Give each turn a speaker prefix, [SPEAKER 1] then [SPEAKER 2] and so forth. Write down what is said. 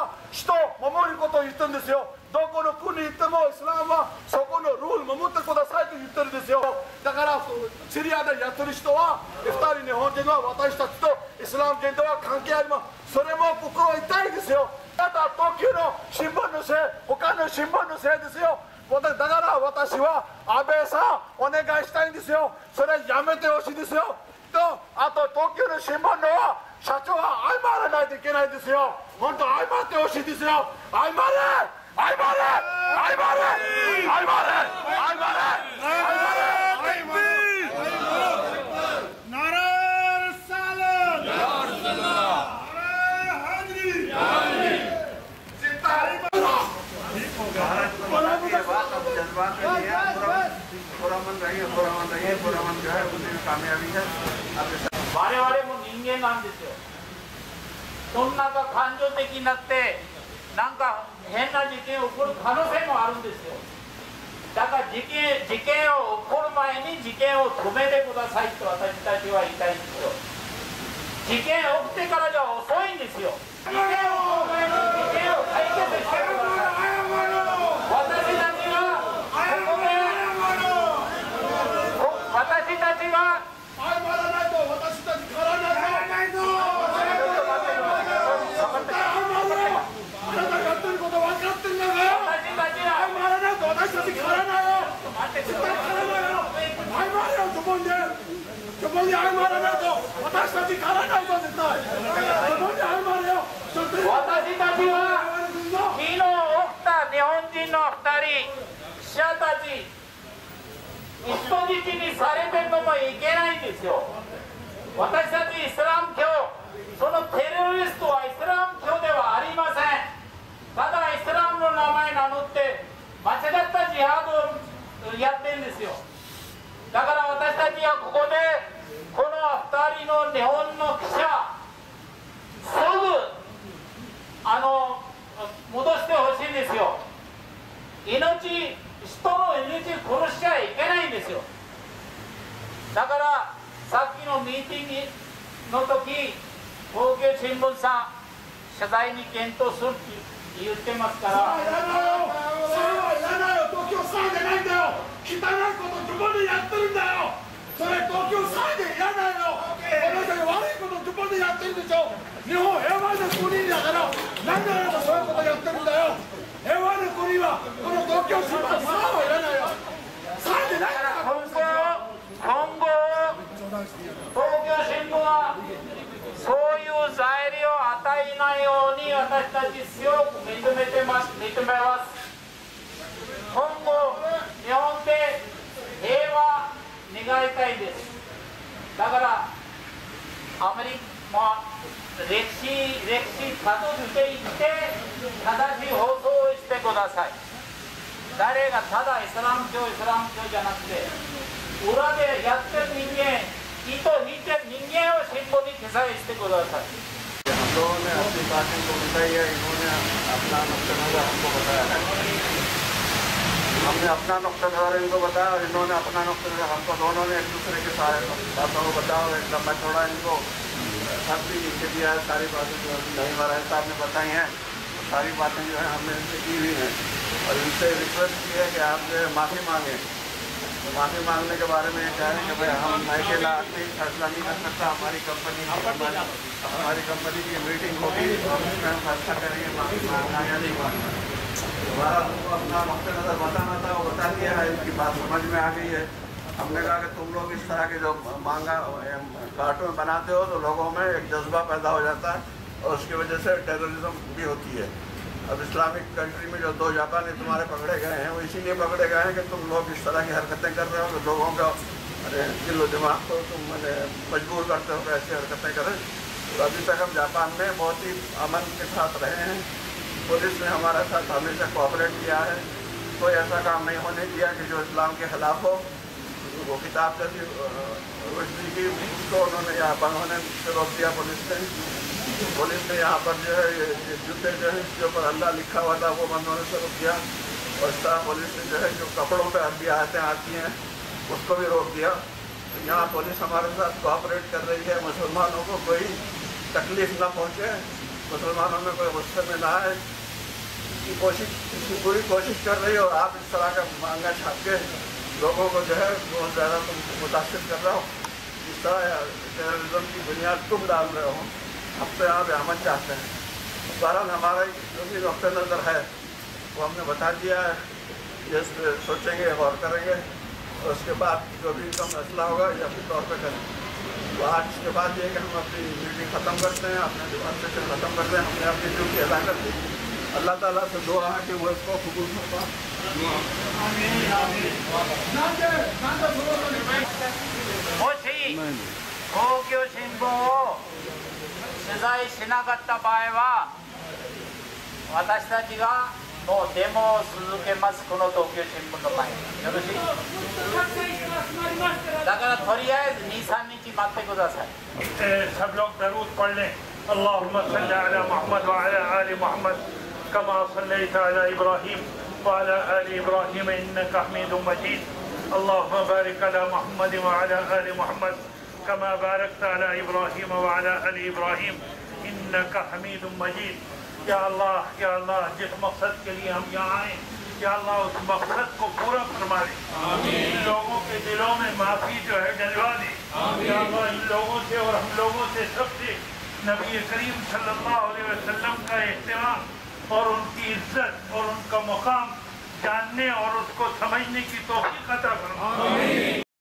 [SPEAKER 1] は人を守ることを言ってるんですよ。どこの国に行ってもイスラムはそこのルール守ってくださいと言ってるんですよ。だからシリアでやってる人は2人日本人は私たちとイスラム人とは関係あります。それも心痛いですよ。ただ東急の新聞のせい、他の新聞のせいですよ。だから私は安倍さんお願いしたいんですよ。それやめてほしいですよ。とあと東急の新聞のは社長は謝らないといけないですよ。本当謝ってほしいですよ。謝れ謝れ謝れ謝れ謝れ
[SPEAKER 2] 我々も人間なんですよ。そんな感情的になってなんか変な事件が起こる可能性もあるんですよ。だから事件を起こる前に事件を止めてくださいと私たちは言いたいんですよ。事件起きてからじゃ遅いんですよ。事件を起こる前に事件を解決してください。私たちがここで私たちが
[SPEAKER 1] 謝らないと私たちからないとあなたがやってること分かってんだから謝らないと私たちからないよ。絶対からないよ。謝れよ、そこに謝らないと私たちからないと絶対そこに謝れよ。
[SPEAKER 2] 私たちは昨日起きた日本人の2人記者たち人質にされてるのもいけないんですよ。私たちイスラム教、そのテロリストはイスラム教ではありません。ただイスラムの名前名乗って間違ったジハードをやってるんですよ。だから私たちはここでこの2人の日本の記者すぐ戻してほしいんですよ。人の命殺しちゃいけないんですよ。だからさっきのミーティングの時東京新聞さん謝罪に検討するって言ってますから。
[SPEAKER 1] いらないよ、それはいらないよ。東京さんじゃないんだよ。汚いこと自分でやってるんだよ。それ東京さんでいらないよ。この人が悪いこと自分でやってるでしょ。日本平和な国だからなんであなたそういうことやってるんだよ。平和な国はこの東京新聞さんはいらないよ。さんでないから
[SPEAKER 2] 今後東京新聞はそういう材料を与えないように私たち強く認めます。今後日本で平和願いたいです。だからアメリカ歴史たどっていって正しい放送をしてください。誰がただイスラム教じゃなくて裏でやってる人間意図引いてる人間を新聞に記載してください。
[SPEAKER 3] हम लोगों ने अपनी बात इनको बताई है, इन्होंने अपना नुक्ता नज़र हमको बताया है। हमने अपना नुक्ता नज़र इनको बताया और इन्होंने अपना नुक्ता नज़र हमको, दोनों ने एक दूसरे के सारे बातों को बताया। एकदम मैं थोड़ा इनको सब भी लिख दिया है, सारी बातें जो नहीं महाराज साहब ने बताई हैं सारी बातें जो है हमने इनसे की हुई हैं और इनसे रिक्वेस्ट की है कि आप जो है माफ़ी मांगें। तो माफ़ी मांगने के बारे में ये कह रहे हैं कि भाई हम मैं अकेला आदमी फैसला नहीं कर सकता। हमारी कंपनी की मीटिंग होगी और उसमें हम फैसला करेंगे माफ़ी मांगना या नहीं मांगना। हमारा उनको अपना नुक्ता नज़र बताना था, वो बता दिया है, इनकी बात समझ में आ गई है। हमने कहा कि तुम लोग इस तरह के जो मांगा कार्टून बनाते हो तो लोगों में एक जज्बा पैदा हो जाता है और उसकी वजह से टेररिज्म भी होती है। अब इस्लामिक कंट्री में जो 2 जापानी तुम्हारे पकड़े गए हैं वो इसीलिए पकड़े गए हैं कि तुम लोग इस तरह की हरकतें कर रहे हो तो लोगों का दिल व दिमाग को तुम मजबूर करते हो कि ऐसी हरकतें करें। तो अभी तक हम जापान में बहुत ही अमन के साथ रहे हैं। पुलिस ने हमारे साथ हमेशा कोऑपरेट किया है, कोई ऐसा काम नहीं होने दिया कि जो इस्लाम के खिलाफ हो। वो किताब जैसी रोशनी की उसको उन्होंने यहाँ पर रोक दिया पुलिस ने यहाँ पर जो है जूते जो है इसके ऊपर अल्लाह लिखा हुआ था वो बंद होने से रोक दिया। और इस तरह पुलिस ने जो है जो कपड़ों पर अरबी आयतें आती हैं उसको भी रोक दिया। तो यहाँ पुलिस हमारे साथ कोऑपरेट कर रही है, मुसलमानों को कोई तकलीफ ना पहुँचे मुसलमानों में कोई गुस्से में ना आए, इसकी पूरी कोशिश कर रही हो। आप इस तरह का मांगा छाप के लोगों को जो है बहुत ज़्यादा तुम मुतासिर कर रहे हो। इस तरह टेररिज्म की बुनियाद तुम डाल रहे हो, हम तो यहाँ पे अमन चाहते हैं। बहरहाल हमारा जो भी नुक़्ता नज़र है वो हमने बता दिया है, जिस पे सोचेंगे गौर करेंगे और उसके बाद जो भी इनका फैसला होगा ये अपने तौर पर करें। तो आज के बाद ये कि हम अपनी मीटिंग ख़त्म करते हैं, अपने डिमांड सेशन ख़त्म करते हैं। हमने अपनी ड्यूटी अदा कर दी। अल्लाह ताला से दुआ है कि वो इसको कबूल करता।
[SPEAKER 2] もし公共新聞を取材しなかった場合は、私たちがもうデモを続けます。この東京新聞の前によろしい？だからとりあえず 2-3 日待ってください。
[SPEAKER 4] सब लोग दरूद पढ़ लें। अल्लाहुम्मा सल्ली अला मुहम्मद व अला आलि मुहम्मद कमा सल्लैता अला इब्राहीम व अला आलि इब्राहीम इन्नका हमीदुम मजीद। अल्लाहुम्मा बारिक अला मुहम्मद व अला आलि मुहम्मद कमा बारकता अला इब्राहीम व अला आलि इब्राहीम इन्नका हमीदुम मजीद। या अल्लाह जिस मकसद के लिए हम यहाँ आए, या अल्लाह उस मकसद को पूरा फरमा दे। इन लोगों के दिलों में माफ़ी जो है डलवा दे। या अल्लाह इन लोगों से और हम लोगों से सबसे नबी करीम सल्लल्लाहु अलैहि वसल्लम का इहतराम और उनकी इज्जत और उनका मुकाम जानने और उसको समझने की तौफीक अता फरमा।